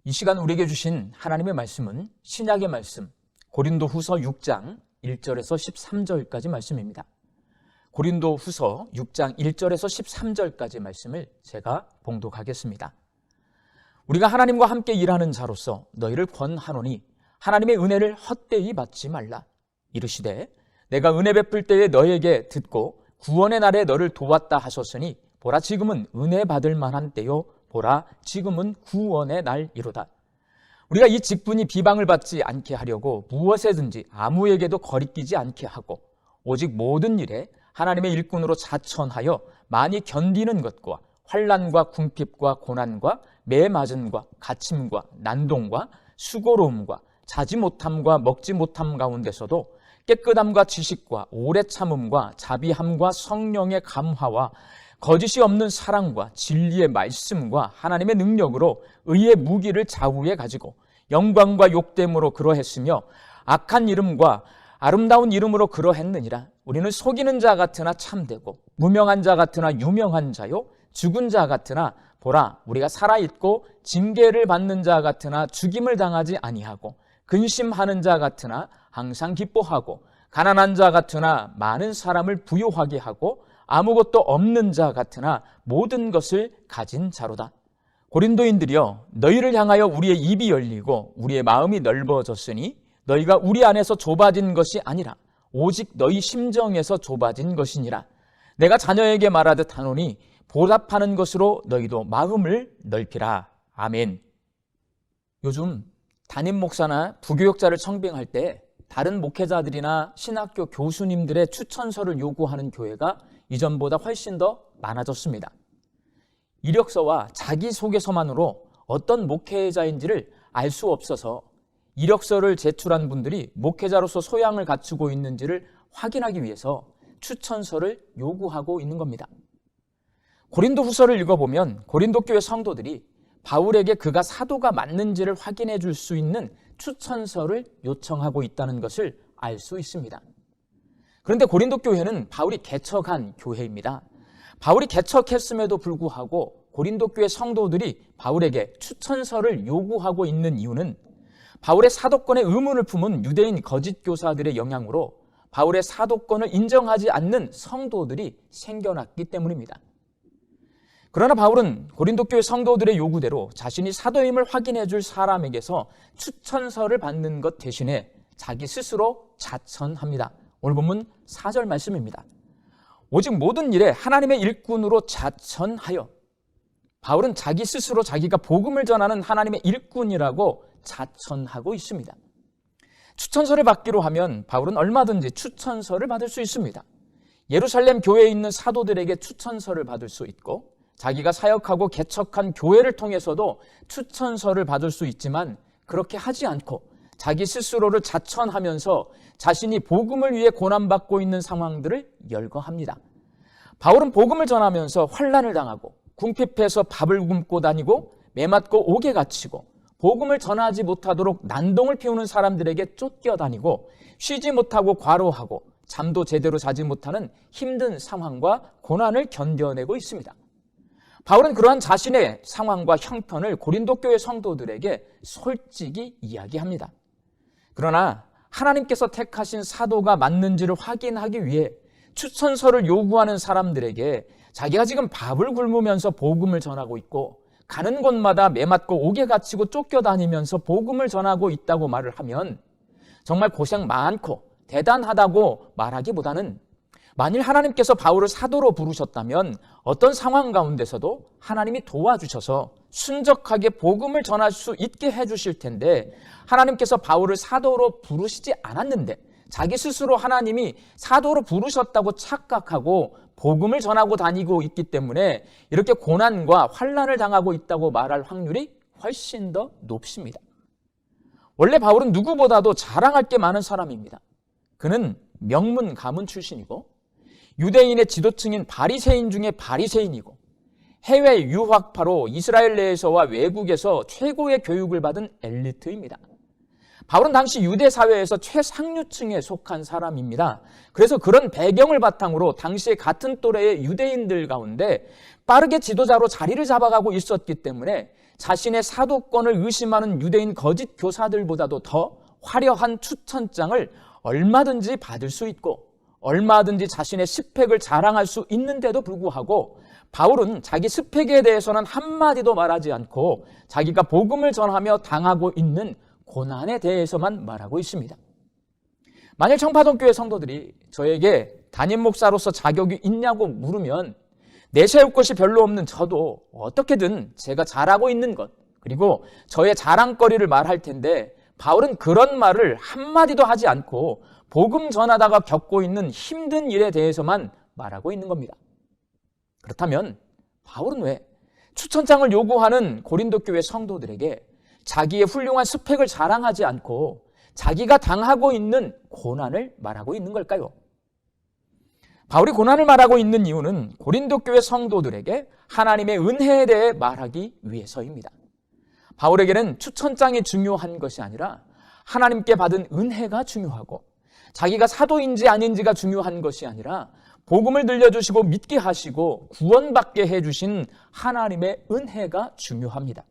이 시간 우리에게 주신 하나님의 말씀은 신약의 말씀 고린도후서 6장 1절에서 13절까지 말씀입니다. 고린도후서 6장 1절에서 13절까지 말씀을 제가 봉독하겠습니다. 우리가 하나님과 함께 일하는 자로서 너희를 권하노니 하나님의 은혜를 헛되이 받지 말라. 이르시되 내가 은혜 베풀 때에 너희에게 듣고 구원의 날에 너를 도왔다 하셨으니 보라 지금은 은혜 받을 만한 때요 보라 지금은 구원의 날이로다. 우리가 이 직분이 비방을 받지 않게 하려고 무엇에든지 아무에게도 거리끼지 않게 하고 오직 모든 일에 하나님의 일꾼으로 자천하여 많이 견디는 것과 환난과 궁핍과 고난과 매맞음과 갇힘과 난동과 수고로움과 자지 못함과 먹지 못함 가운데서도 깨끗함과 지식과 오래 참음과 자비함과 성령의 감화와 거짓이 없는 사랑과 진리의 말씀과 하나님의 능력으로 의의 무기를 좌우에 가지고 영광과 욕됨으로 그러했으며 악한 이름과 아름다운 이름으로 그러했느니라. 우리는 속이는 자 같으나 참되고 무명한 자 같으나 유명한 자요 죽은 자 같으나 보라 우리가 살아있고 징계를 받는 자 같으나 죽임을 당하지 아니하고 근심하는 자 같으나 항상 기뻐하고 가난한 자 같으나 많은 사람을 부유하게 하고 아무것도 없는 자 같으나 모든 것을 가진 자로다. 고린도인들이여 너희를 향하여 우리의 입이 열리고 우리의 마음이 넓어졌으니 너희가 우리 안에서 좁아진 것이 아니라 오직 너희 심정에서 좁아진 것이니라. 내가 자녀에게 말하듯 하노니 보답하는 것으로 너희도 마음을 넓히라. 아멘. 요즘 담임 목사나 부교육자를 청빙할 때 다른 목회자들이나 신학교 교수님들의 추천서를 요구하는 교회가 이전보다 훨씬 더 많아졌습니다. 이력서와 자기소개서만으로 어떤 목회자인지를 알 수 없어서 이력서를 제출한 분들이 목회자로서 소양을 갖추고 있는지를 확인하기 위해서 추천서를 요구하고 있는 겁니다. 고린도후서를 읽어보면 고린도 교회 성도들이 바울에게 그가 사도가 맞는지를 확인해 줄 수 있는 추천서를 요청하고 있다는 것을 알 수 있습니다. 그런데 고린도 교회는 바울이 개척한 교회입니다. 바울이 개척했음에도 불구하고 고린도 교회 성도들이 바울에게 추천서를 요구하고 있는 이유는 바울의 사도권의 의문을 품은 유대인 거짓 교사들의 영향으로 바울의 사도권을 인정하지 않는 성도들이 생겨났기 때문입니다. 그러나 바울은 고린도 교회 성도들의 요구대로 자신이 사도임을 확인해 줄 사람에게서 추천서를 받는 것 대신에 자기 스스로 자천합니다. 오늘 본문 4절 말씀입니다. 오직 모든 일에 하나님의 일꾼으로 자천하여, 바울은 자기 스스로 자기가 복음을 전하는 하나님의 일꾼이라고 자천하고 있습니다. 추천서를 받기로 하면 바울은 얼마든지 추천서를 받을 수 있습니다. 예루살렘 교회에 있는 사도들에게 추천서를 받을 수 있고 자기가 사역하고 개척한 교회를 통해서도 추천서를 받을 수 있지만 그렇게 하지 않고 자기 스스로를 자천하면서 자신이 복음을 위해 고난받고 있는 상황들을 열거합니다. 바울은 복음을 전하면서 환난을 당하고 궁핍해서 밥을 굶고 다니고 매맞고 옥에 갇히고 복음을 전하지 못하도록 난동을 피우는 사람들에게 쫓겨다니고 쉬지 못하고 과로하고 잠도 제대로 자지 못하는 힘든 상황과 고난을 견뎌내고 있습니다. 바울은 그러한 자신의 상황과 형편을 고린도 교회 성도들에게 솔직히 이야기합니다. 그러나 하나님께서 택하신 사도가 맞는지를 확인하기 위해 추천서를 요구하는 사람들에게 자기가 지금 밥을 굶으면서 복음을 전하고 있고 가는 곳마다 매맞고 옥에 갇히고 쫓겨다니면서 복음을 전하고 있다고 말을 하면 정말 고생 많고 대단하다고 말하기보다는 만일 하나님께서 바울을 사도로 부르셨다면 어떤 상황 가운데서도 하나님이 도와주셔서 순적하게 복음을 전할 수 있게 해주실 텐데 하나님께서 바울을 사도로 부르시지 않았는데 자기 스스로 하나님이 사도로 부르셨다고 착각하고 복음을 전하고 다니고 있기 때문에 이렇게 고난과 환난을 당하고 있다고 말할 확률이 훨씬 더 높습니다. 원래 바울은 누구보다도 자랑할 게 많은 사람입니다. 그는 명문 가문 출신이고 유대인의 지도층인 바리새인 중에 바리새인이고 해외 유학파로 이스라엘 내에서와 외국에서 최고의 교육을 받은 엘리트입니다. 바울은 당시 유대 사회에서 최상류층에 속한 사람입니다. 그래서 그런 배경을 바탕으로 당시에 같은 또래의 유대인들 가운데 빠르게 지도자로 자리를 잡아가고 있었기 때문에 자신의 사도권을 의심하는 유대인 거짓 교사들보다도 더 화려한 추천장을 얼마든지 받을 수 있고 얼마든지 자신의 스펙을 자랑할 수 있는데도 불구하고 바울은 자기 스펙에 대해서는 한마디도 말하지 않고 자기가 복음을 전하며 당하고 있는 고난에 대해서만 말하고 있습니다. 만일 청파동교회 성도들이 저에게 담임 목사로서 자격이 있냐고 물으면 내세울 것이 별로 없는 저도 어떻게든 제가 잘하고 있는 것 그리고 저의 자랑거리를 말할 텐데 바울은 그런 말을 한마디도 하지 않고 복음 전하다가 겪고 있는 힘든 일에 대해서만 말하고 있는 겁니다. 그렇다면 바울은 왜 추천장을 요구하는 고린도 교회 성도들에게 자기의 훌륭한 스펙을 자랑하지 않고 자기가 당하고 있는 고난을 말하고 있는 걸까요? 바울이 고난을 말하고 있는 이유는 고린도 교회 성도들에게 하나님의 은혜에 대해 말하기 위해서입니다. 바울에게는 추천장이 중요한 것이 아니라 하나님께 받은 은혜가 중요하고 자기가 사도인지 아닌지가 중요한 것이 아니라 복음을 들려주시고 믿게 하시고 구원받게 해주신 하나님의 은혜가 중요합니다.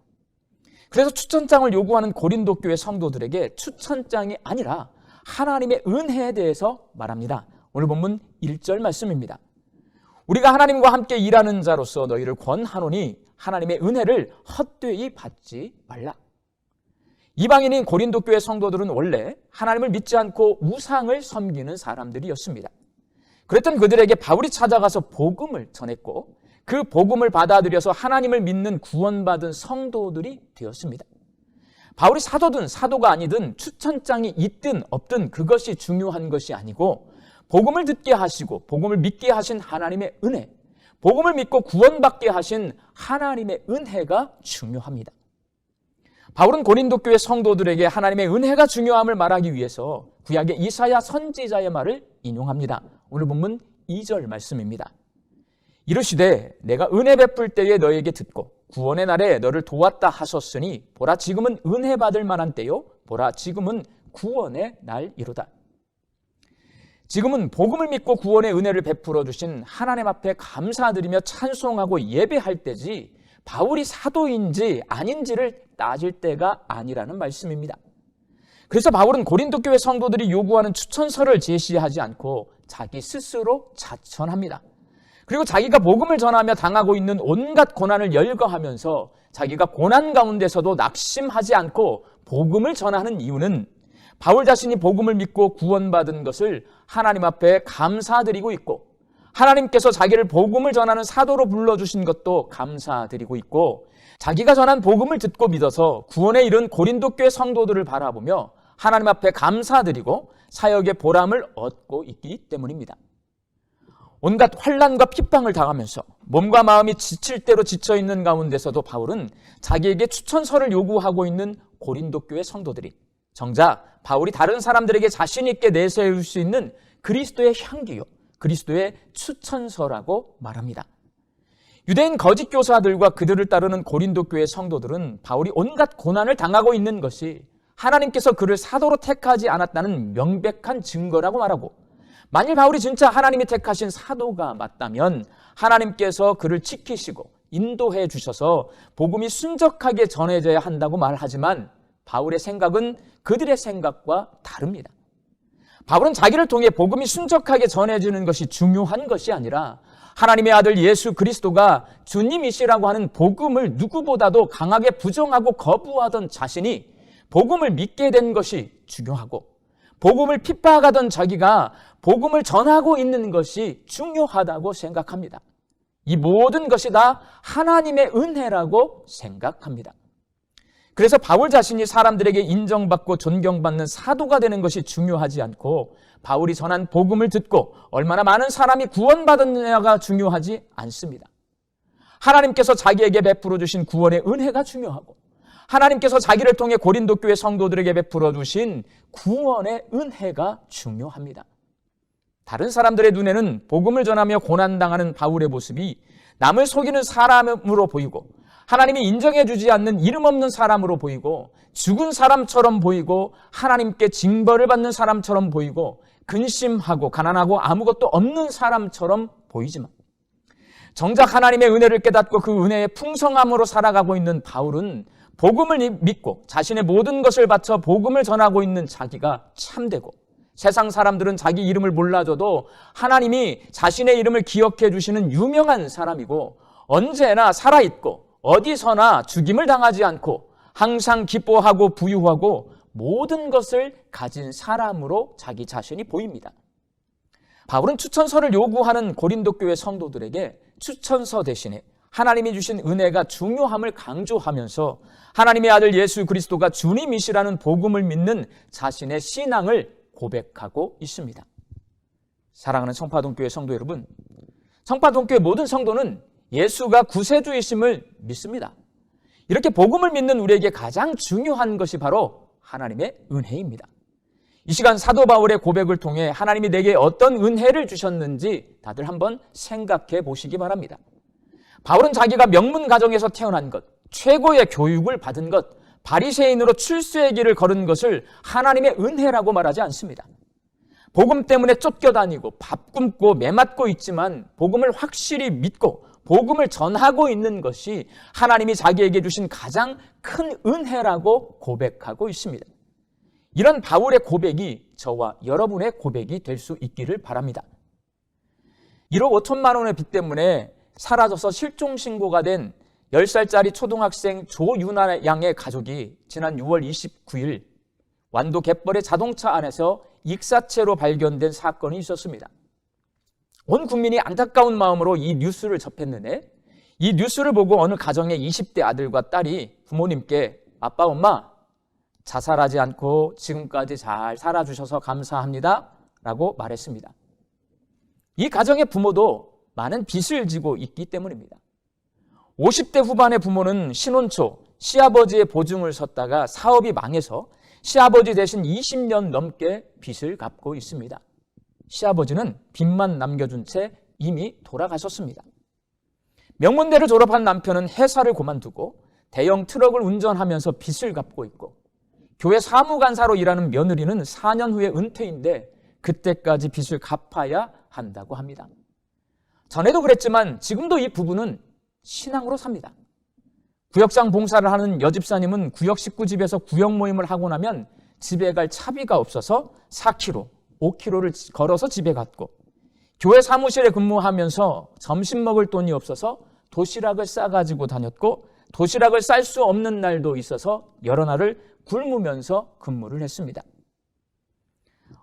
그래서 추천장을 요구하는 고린도 교회 성도들에게 추천장이 아니라 하나님의 은혜에 대해서 말합니다. 오늘 본문 1절 말씀입니다. 우리가 하나님과 함께 일하는 자로서 너희를 권하노니 하나님의 은혜를 헛되이 받지 말라. 이방인인 고린도 교회 성도들은 원래 하나님을 믿지 않고 우상을 섬기는 사람들이었습니다. 그랬던 그들에게 바울이 찾아가서 복음을 전했고 그 복음을 받아들여서 하나님을 믿는 구원받은 성도들이 되었습니다. 바울이 사도든 사도가 아니든 추천장이 있든 없든 그것이 중요한 것이 아니고 복음을 듣게 하시고 복음을 믿게 하신 하나님의 은혜, 복음을 믿고 구원받게 하신 하나님의 은혜가 중요합니다. 바울은 고린도 교회 성도들에게 하나님의 은혜가 중요함을 말하기 위해서 구약의 이사야 선지자의 말을 인용합니다. 오늘 본문 2절 말씀입니다. 이르시되 내가 은혜 베풀 때에 너에게 듣고 구원의 날에 너를 도왔다 하셨으니 보라 지금은 은혜 받을 만한 때요 보라 지금은 구원의 날이로다. 지금은 복음을 믿고 구원의 은혜를 베풀어 주신 하나님 앞에 감사드리며 찬송하고 예배할 때지 바울이 사도인지 아닌지를 따질 때가 아니라는 말씀입니다. 그래서 바울은 고린도 교회 성도들이 요구하는 추천서를 제시하지 않고 자기 스스로 자천합니다. 그리고 자기가 복음을 전하며 당하고 있는 온갖 고난을 열거하면서 자기가 고난 가운데서도 낙심하지 않고 복음을 전하는 이유는 바울 자신이 복음을 믿고 구원받은 것을 하나님 앞에 감사드리고 있고 하나님께서 자기를 복음을 전하는 사도로 불러주신 것도 감사드리고 있고 자기가 전한 복음을 듣고 믿어서 구원에 이른 고린도 교회 성도들을 바라보며 하나님 앞에 감사드리고 사역의 보람을 얻고 있기 때문입니다. 온갖 환난과 핍박을 당하면서 몸과 마음이 지칠 대로 지쳐있는 가운데서도 바울은 자기에게 추천서를 요구하고 있는 고린도 교회 성도들이 정작 바울이 다른 사람들에게 자신 있게 내세울 수 있는 그리스도의 향기요, 그리스도의 추천서라고 말합니다. 유대인 거짓 교사들과 그들을 따르는 고린도 교회 성도들은 바울이 온갖 고난을 당하고 있는 것이 하나님께서 그를 사도로 택하지 않았다는 명백한 증거라고 말하고 만일 바울이 진짜 하나님이 택하신 사도가 맞다면 하나님께서 그를 지키시고 인도해 주셔서 복음이 순적하게 전해져야 한다고 말하지만 바울의 생각은 그들의 생각과 다릅니다. 바울은 자기를 통해 복음이 순적하게 전해지는 것이 중요한 것이 아니라 하나님의 아들 예수 그리스도가 주님이시라고 하는 복음을 누구보다도 강하게 부정하고 거부하던 자신이 복음을 믿게 된 것이 중요하고 복음을 핍박하던 자기가 복음을 전하고 있는 것이 중요하다고 생각합니다. 이 모든 것이 다 하나님의 은혜라고 생각합니다. 그래서 바울 자신이 사람들에게 인정받고 존경받는 사도가 되는 것이 중요하지 않고 바울이 전한 복음을 듣고 얼마나 많은 사람이 구원받았느냐가 중요하지 않습니다. 하나님께서 자기에게 베풀어 주신 구원의 은혜가 중요하고 하나님께서 자기를 통해 고린도 교회 성도들에게 베풀어 주신 구원의 은혜가 중요합니다. 다른 사람들의 눈에는 복음을 전하며 고난당하는 바울의 모습이 남을 속이는 사람으로 보이고 하나님이 인정해 주지 않는 이름 없는 사람으로 보이고 죽은 사람처럼 보이고 하나님께 징벌을 받는 사람처럼 보이고 근심하고 가난하고 아무것도 없는 사람처럼 보이지만 정작 하나님의 은혜를 깨닫고 그 은혜의 풍성함으로 살아가고 있는 바울은 복음을 믿고 자신의 모든 것을 바쳐 복음을 전하고 있는 자기가 참되고, 세상 사람들은 자기 이름을 몰라줘도 하나님이 자신의 이름을 기억해 주시는 유명한 사람이고, 언제나 살아있고 어디서나 죽임을 당하지 않고 항상 기뻐하고 부유하고 모든 것을 가진 사람으로 자기 자신이 보입니다. 바울은 추천서를 요구하는 고린도 교회 성도들에게 추천서 대신에 하나님이 주신 은혜가 중요함을 강조하면서 하나님의 아들 예수 그리스도가 주님이시라는 복음을 믿는 자신의 신앙을 고백하고 있습니다. 사랑하는 청파동교회 성도 여러분, 청파동교회 모든 성도는 예수가 구세주이심을 믿습니다. 이렇게 복음을 믿는 우리에게 가장 중요한 것이 바로 하나님의 은혜입니다. 이 시간 사도 바울의 고백을 통해 하나님이 내게 어떤 은혜를 주셨는지 다들 한번 생각해 보시기 바랍니다. 바울은 자기가 명문 가정에서 태어난 것, 최고의 교육을 받은 것, 바리새인으로 출세의 길을 걸은 것을 하나님의 은혜라고 말하지 않습니다. 복음 때문에 쫓겨다니고 밥 굶고 매맞고 있지만 복음을 확실히 믿고 복음을 전하고 있는 것이 하나님이 자기에게 주신 가장 큰 은혜라고 고백하고 있습니다. 이런 바울의 고백이 저와 여러분의 고백이 될 수 있기를 바랍니다. 1억 5천만 원의 빚 때문에 사라져서 실종신고가 된 10살짜리 초등학생 조유나 양의 가족이 지난 6월 29일 완도 갯벌의 자동차 안에서 익사체로 발견된 사건이 있었습니다. 온 국민이 안타까운 마음으로 이 뉴스를 접했는데, 이 뉴스를 보고 어느 가정의 20대 아들과 딸이 부모님께 아빠, 엄마 자살하지 않고 지금까지 잘 살아주셔서 감사합니다 라고 말했습니다. 이 가정의 부모도 많은 빚을 지고 있기 때문입니다. 50대 후반의 부모는 신혼 초 시아버지의 보증을 섰다가 사업이 망해서 시아버지 대신 20년 넘게 빚을 갚고 있습니다. 시아버지는 빚만 남겨준 채 이미 돌아가셨습니다. 명문대를 졸업한 남편은 회사를 그만두고 대형 트럭을 운전하면서 빚을 갚고 있고, 교회 사무간사로 일하는 며느리는 4년 후에 은퇴인데 그때까지 빚을 갚아야 한다고 합니다. 전에도 그랬지만 지금도 이 부부는 신앙으로 삽니다. 구역장 봉사를 하는 여집사님은 구역 식구집에서 구역 모임을 하고 나면 집에 갈 차비가 없어서 4km, 5km를 걸어서 집에 갔고, 교회 사무실에 근무하면서 점심 먹을 돈이 없어서 도시락을 싸가지고 다녔고, 도시락을 쌀 수 없는 날도 있어서 여러 날을 굶으면서 근무를 했습니다.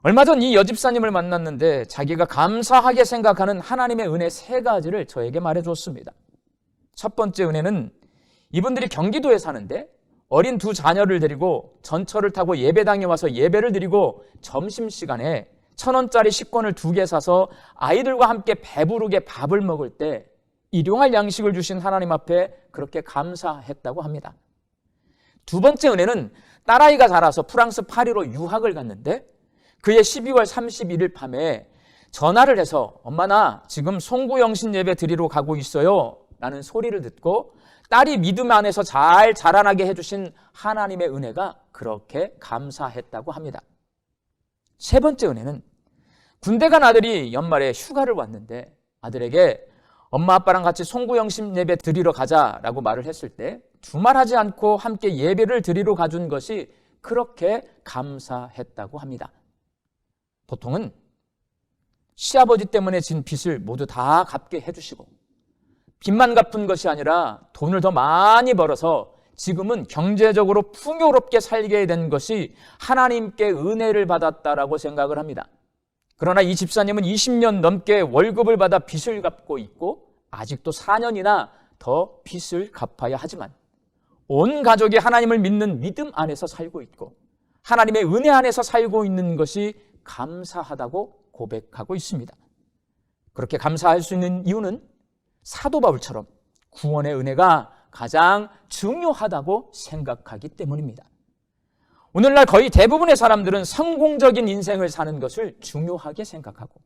얼마 전 이 여집사님을 만났는데 자기가 감사하게 생각하는 하나님의 은혜 3가지를 저에게 말해줬습니다. 첫 번째 은혜는 이분들이 경기도에 사는데 어린 2 자녀를 데리고 전철을 타고 예배당에 와서 예배를 드리고 점심시간에 1,000원짜리 식권을 2개 사서 아이들과 함께 배부르게 밥을 먹을 때 일용할 양식을 주신 하나님 앞에 그렇게 감사했다고 합니다. 두 번째 은혜는 딸아이가 자라서 프랑스 파리로 유학을 갔는데 그해 12월 31일 밤에 전화를 해서 엄마 나 지금 송구영신 예배 드리러 가고 있어요 라는 소리를 듣고 딸이 믿음 안에서 잘 자라나게 해주신 하나님의 은혜가 그렇게 감사했다고 합니다. 세 번째 은혜는 군대 간 아들이 연말에 휴가를 왔는데 아들에게 엄마 아빠랑 같이 송구영신 예배 드리러 가자라고 말을 했을 때 두말하지 않고 함께 예배를 드리러 가준 것이 그렇게 감사했다고 합니다. 보통은 시아버지 때문에 진 빚을 모두 다 갚게 해주시고 빚만 갚은 것이 아니라 돈을 더 많이 벌어서 지금은 경제적으로 풍요롭게 살게 된 것이 하나님께 은혜를 받았다라고 생각을 합니다. 그러나 이 집사님은 20년 넘게 월급을 받아 빚을 갚고 있고 아직도 4년이나 더 빚을 갚아야 하지만 온 가족이 하나님을 믿는 믿음 안에서 살고 있고 하나님의 은혜 안에서 살고 있는 것이 감사하다고 고백하고 있습니다. 그렇게 감사할 수 있는 이유는 사도 바울처럼 구원의 은혜가 가장 중요하다고 생각하기 때문입니다. 오늘날 거의 대부분의 사람들은 성공적인 인생을 사는 것을 중요하게 생각하고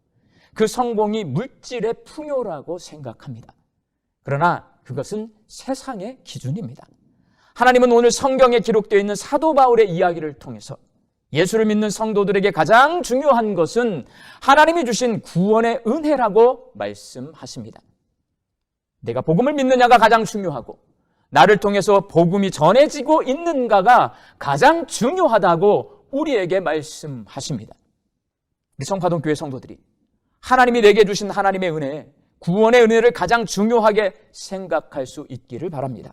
그 성공이 물질의 풍요라고 생각합니다. 그러나 그것은 세상의 기준입니다. 하나님은 오늘 성경에 기록되어 있는 사도 바울의 이야기를 통해서 예수를 믿는 성도들에게 가장 중요한 것은 하나님이 주신 구원의 은혜라고 말씀하십니다. 내가 복음을 믿느냐가 가장 중요하고 나를 통해서 복음이 전해지고 있는가가 가장 중요하다고 우리에게 말씀하십니다. 우리 성화동교회 성도들이 하나님이 내게 주신 하나님의 은혜, 구원의 은혜를 가장 중요하게 생각할 수 있기를 바랍니다.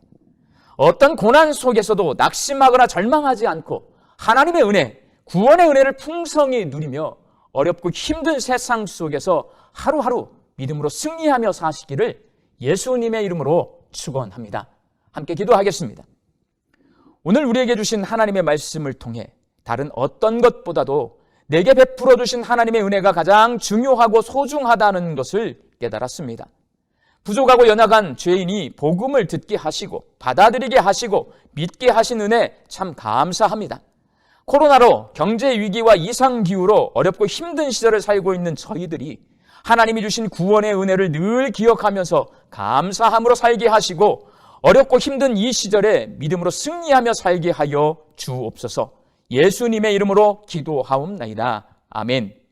어떤 고난 속에서도 낙심하거나 절망하지 않고 하나님의 은혜, 구원의 은혜를 풍성히 누리며 어렵고 힘든 세상 속에서 하루하루 믿음으로 승리하며 사시기를 예수님의 이름으로 축원합니다. 함께 기도하겠습니다. 오늘 우리에게 주신 하나님의 말씀을 통해 다른 어떤 것보다도 내게 베풀어 주신 하나님의 은혜가 가장 중요하고 소중하다는 것을 깨달았습니다. 부족하고 연약한 죄인이 복음을 듣게 하시고 받아들이게 하시고 믿게 하신 은혜 참 감사합니다. 코로나로 경제 위기와 이상기후로 어렵고 힘든 시절을 살고 있는 저희들이 하나님이 주신 구원의 은혜를 늘 기억하면서 감사함으로 살게 하시고 어렵고 힘든 이 시절에 믿음으로 승리하며 살게 하여 주옵소서. 예수님의 이름으로 기도하옵나이다. 아멘.